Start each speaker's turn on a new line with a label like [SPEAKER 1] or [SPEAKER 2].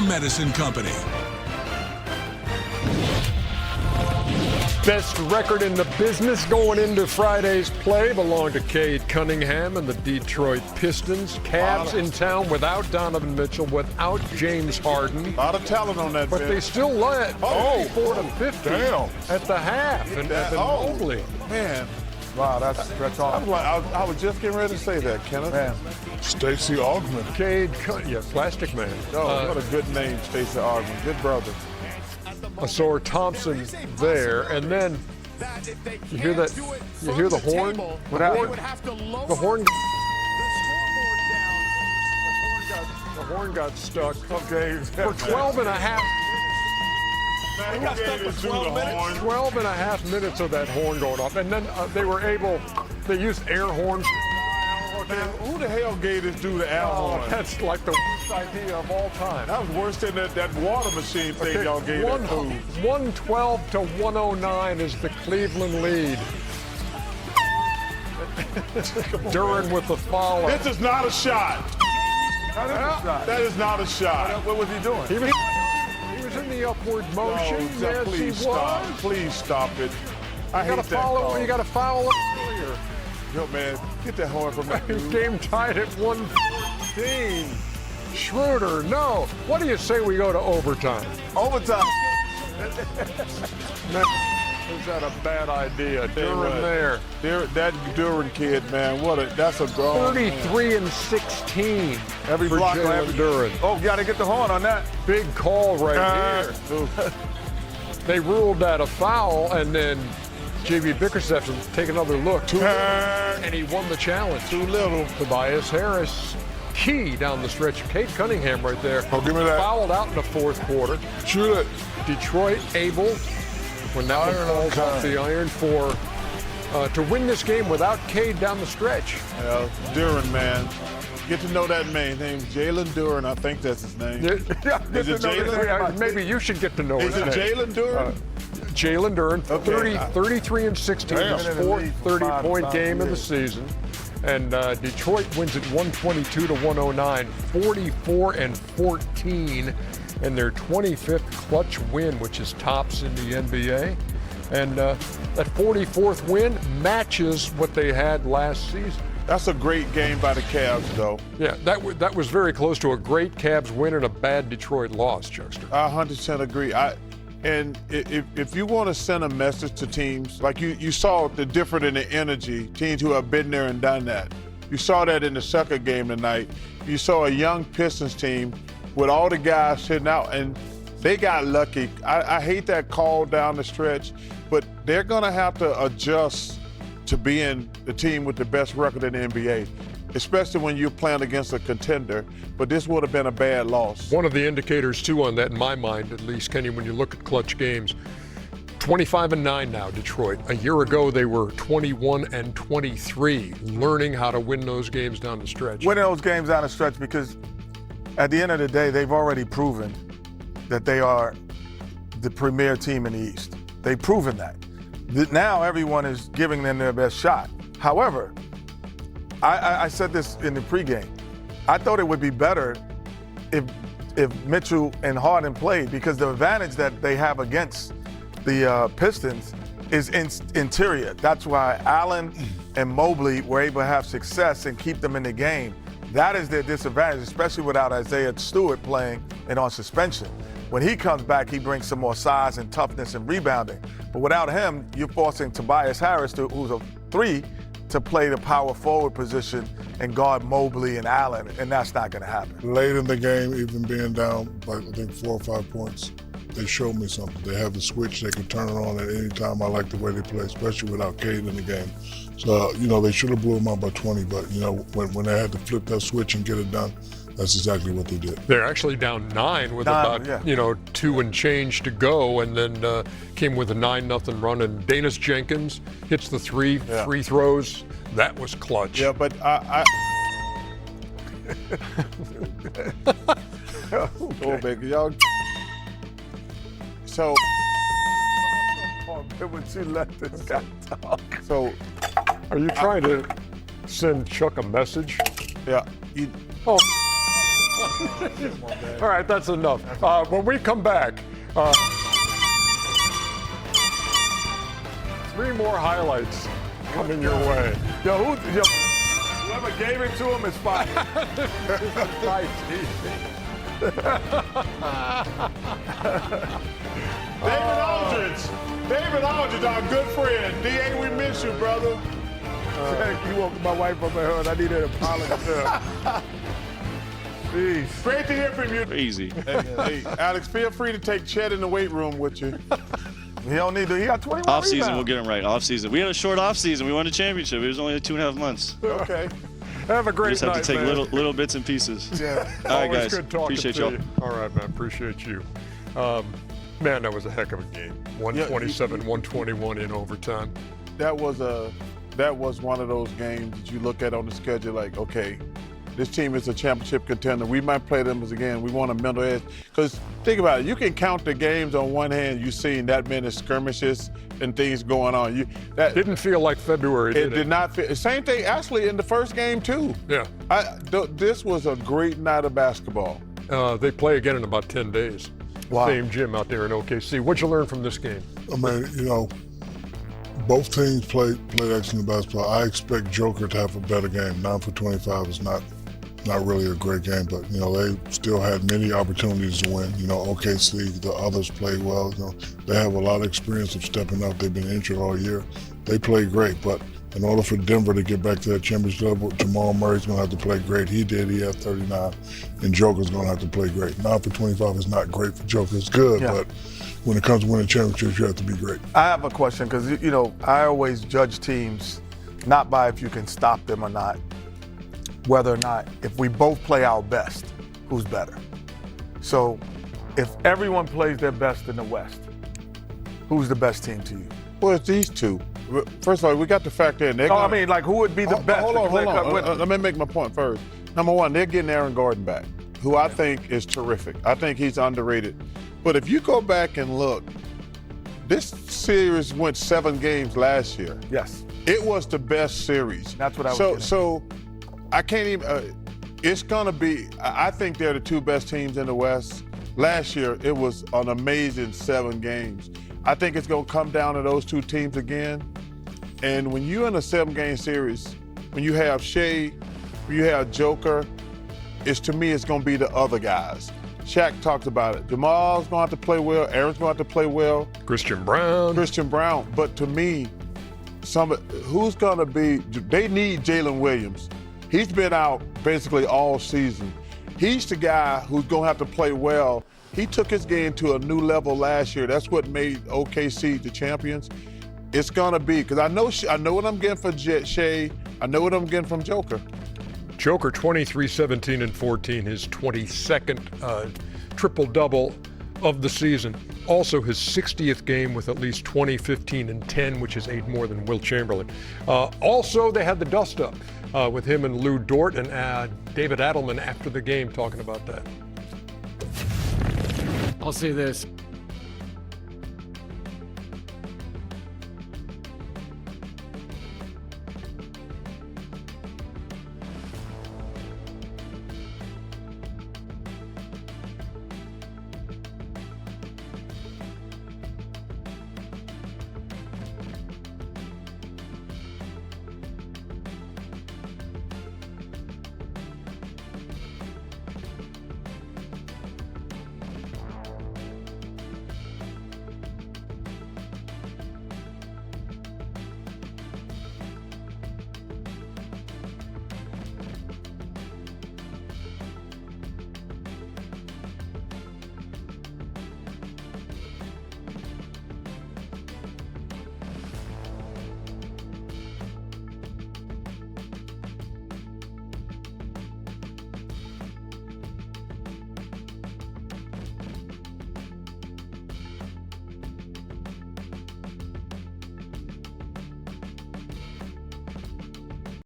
[SPEAKER 1] Medicine Company.
[SPEAKER 2] Best record in the business going into Friday's play belonged to Cade Cunningham and the Detroit Pistons. Cavs in town without Donovan Mitchell, without James Harden.
[SPEAKER 3] A lot of talent on that
[SPEAKER 2] But
[SPEAKER 3] bench.
[SPEAKER 2] they still led 54-50 at the half. And Mobley.
[SPEAKER 3] Man.
[SPEAKER 4] Wow, that's awesome.
[SPEAKER 3] I was just getting ready to say that, Kenneth.
[SPEAKER 4] Man.
[SPEAKER 3] Stacey Augmon.
[SPEAKER 2] Plastic Man.
[SPEAKER 3] Oh, what a good name, Stacey Augmon. Good brother.
[SPEAKER 2] I saw Thompson there, and then you hear that? You hear the horn?
[SPEAKER 4] What happened?
[SPEAKER 2] The horn. The horn got stuck.
[SPEAKER 3] Okay.
[SPEAKER 2] For 12 and a half.
[SPEAKER 3] Man, he got stuck for 12 minutes.
[SPEAKER 2] 12 and a half minutes of that horn going off, and then they used air horns.
[SPEAKER 3] Man, who the hell gave this dude the air horn?
[SPEAKER 2] That's like the worst idea of all time.
[SPEAKER 3] That was worse than that water machine thing y'all gave that dude.
[SPEAKER 2] 112 to 109 is the Cleveland lead. Duren with the foul.
[SPEAKER 3] This is not a shot.
[SPEAKER 4] That
[SPEAKER 3] is not a shot.
[SPEAKER 4] What was he doing?
[SPEAKER 2] He was in the upward motion.
[SPEAKER 3] No,
[SPEAKER 2] Yes,
[SPEAKER 3] please
[SPEAKER 2] he
[SPEAKER 3] stop.
[SPEAKER 2] was.
[SPEAKER 3] Please stop it. I hate that
[SPEAKER 2] You got to foul earlier.
[SPEAKER 3] Yo, man, get that horn from that dude.
[SPEAKER 2] Game tied at 1:15. Schroeder, no. What do you say we go to overtime?
[SPEAKER 4] Overtime.
[SPEAKER 2] Is that a bad idea? Duren there.
[SPEAKER 3] That Duren kid, man, that's a grown
[SPEAKER 2] 33 and 16.
[SPEAKER 4] Every
[SPEAKER 2] for
[SPEAKER 4] block,
[SPEAKER 2] Jalen
[SPEAKER 4] every
[SPEAKER 2] Duren.
[SPEAKER 4] Oh, you got to get the horn on that.
[SPEAKER 2] Big call right here. They ruled that a foul, and then J.B. Bickerstaff take another look. And he won the challenge.
[SPEAKER 3] Too little.
[SPEAKER 2] Tobias Harris, key down the stretch. Cade Cunningham right there.
[SPEAKER 3] Oh, give me that.
[SPEAKER 2] Fouled out in the fourth quarter.
[SPEAKER 3] Shoot it.
[SPEAKER 2] Detroit able, when that one falls off the iron, to win this game without Cade down the stretch.
[SPEAKER 3] Yeah, Duren, man. Get to know that man. His name's Jalen Duren. I think that's his name. Is it Jalen?
[SPEAKER 2] Maybe you should get to know
[SPEAKER 3] Is
[SPEAKER 2] his
[SPEAKER 3] it
[SPEAKER 2] name.
[SPEAKER 3] Jalen Duren?
[SPEAKER 2] Jalen Duren,
[SPEAKER 3] Okay.
[SPEAKER 2] 33 and 16, his fourth 30-point game of the season. And Detroit wins it 122 to 109, 44 and 14, and their 25th clutch win, which is tops in the NBA. And that 44th win matches what they had last season.
[SPEAKER 3] That's a great game by the Cavs, though.
[SPEAKER 2] Yeah, that was very close to a great Cavs win and a bad Detroit loss, Chuckster.
[SPEAKER 3] I 100% agree. And if you want to send a message to teams, like you saw the difference in the energy, teams who have been there and done that. You saw that in the second game tonight. You saw a young Pistons team with all the guys sitting out, and they got lucky. I hate that call down the stretch, but they're going to have to adjust to being the team with the best record in the NBA, especially when you're playing against a contender. But this would have been a bad loss.
[SPEAKER 2] One of the indicators, too, on that, in my mind at least, Kenny, when you look at clutch games, 25-9 now, Detroit. A year ago, they were 21-23, learning how to win those games down the stretch.
[SPEAKER 4] Winning those games down the stretch because at the end of the day, they've already proven that they are the premier team in the East. They've proven that. Now everyone is giving them their best shot. However, I said this in the pregame. I thought it would be better if Mitchell and Harden played because the advantage that they have against the Pistons is interior. That's why Allen and Mobley were able to have success and keep them in the game. That is their disadvantage, especially without Isaiah Stewart playing and on suspension. When he comes back, he brings some more size and toughness and rebounding. But without him, you're forcing Tobias Harris, who's a 3, to play the power forward position and guard Mobley and Allen, and that's not going to happen.
[SPEAKER 5] Late in the game, even being down by, I think, 4 or 5 points, they showed me something. They have the switch. They can turn it on at any time. I like the way they play, especially without Cade in the game. So, they should have blew them out by 20, but, when they had to flip that switch and get it done, that's exactly what they did.
[SPEAKER 2] They're actually down 9 with about 2 and change to go, and then came with a 9-0 run. And Danis Jenkins hits the free throws. That was clutch.
[SPEAKER 3] Yeah, but Oh, baby, y'all. So.
[SPEAKER 4] Would you let this guy talk?
[SPEAKER 3] So.
[SPEAKER 2] Are you trying to send Chuck a message?
[SPEAKER 3] Yeah.
[SPEAKER 2] All right, that's enough. When we come back, 3 more highlights coming your way.
[SPEAKER 4] Whoever gave it to him is fired.
[SPEAKER 3] David Aldridge, our good friend. D.A., we miss you, brother.
[SPEAKER 4] You woke my wife up at her and I need an apology. Jeez.
[SPEAKER 3] Great to hear from you.
[SPEAKER 1] Easy.
[SPEAKER 3] Hey, Alex, feel free to take Chet in the weight room with you.
[SPEAKER 4] He don't need to. He got 21
[SPEAKER 1] Off-season,
[SPEAKER 4] rebounds.
[SPEAKER 1] we'll get him right. Off-season. We had a short off-season. We won a championship. It was only 2.5 months.
[SPEAKER 3] Okay.
[SPEAKER 2] Have a
[SPEAKER 1] We
[SPEAKER 2] great
[SPEAKER 1] just
[SPEAKER 2] night,
[SPEAKER 1] have to take
[SPEAKER 2] man.
[SPEAKER 1] little bits and pieces.
[SPEAKER 4] Yeah.
[SPEAKER 1] All right,
[SPEAKER 2] Always
[SPEAKER 1] guys.
[SPEAKER 2] good talking
[SPEAKER 1] Appreciate
[SPEAKER 2] to
[SPEAKER 1] y'all.
[SPEAKER 2] you. All right, man. Appreciate you. Man, that was a heck of a game. 127, 121 in overtime.
[SPEAKER 3] That was one of those games that you look at on the schedule like, okay, this team is a championship contender. We might play them again. We want a mental edge. Because think about it, you can count the games on one hand. You've seen that many skirmishes and things going on.
[SPEAKER 2] Didn't feel like February, did it?
[SPEAKER 3] It did not feel. Same thing, actually, in the first game, too.
[SPEAKER 2] Yeah.
[SPEAKER 3] This was a great night of basketball.
[SPEAKER 2] They play again in about 10 days.
[SPEAKER 4] Wow.
[SPEAKER 2] Same gym out there in OKC. What'd you learn from this game?
[SPEAKER 5] I mean, both teams played excellent basketball. I expect Joker to have a better game. 9 for 25 is not really a great game, but they still had many opportunities to win. OKC, the others played well. They have a lot of experience of stepping up. They've been injured all year. They played great, but in order for Denver to get back to that championship level, Jamal Murray's going to have to play great. He did. He had 39, and Joker's going to have to play great. 9 for 25 is not great for Joker. It's good, but when it comes to winning championships, you have to be great.
[SPEAKER 4] I have a question because, I always judge teams not by if you can stop them or not, whether or not, if we both play our best, who's better. So if everyone plays their best in the West, who's the best team to you?
[SPEAKER 3] Well, it's these two. First of all, we got to factor in.
[SPEAKER 4] Who would be the best?
[SPEAKER 3] Hold on. Let me make my point first. Number one, they're getting Aaron Gordon back, who I think is terrific. I think he's underrated. But if you go back and look, this series went 7 games last year.
[SPEAKER 4] Yes.
[SPEAKER 3] It was the best series.
[SPEAKER 4] That's what I was getting.
[SPEAKER 3] So I can't even, it's going to be, I think they're the 2 best teams in the West. Last year, it was an amazing 7 games. I think it's going to come down to those 2 teams again. And when you're in a 7-game series, when you have Shea, when you have Joker, to me, it's going to be the other guys. Shaq talked about it. Jamal's going to have to play well. Aaron's going to have to play well.
[SPEAKER 2] Christian Brown.
[SPEAKER 3] But to me, who's going to be, they need Jalen Williams. He's been out basically all season. He's the guy who's going to have to play well. He took his game to a new level last year. That's what made OKC the champions. It's going to be, because I know what I'm getting for Shea. I know what I'm getting from Joker.
[SPEAKER 2] Joker, 23, 17, and 14, his 22nd triple-double of the season. Also his 60th game with at least 20, 15, and 10, which is 8 more than Will Chamberlain. Also, they had the dust-up with him and Lou Dort and David Adelman after the game talking about that.
[SPEAKER 6] I'll say this.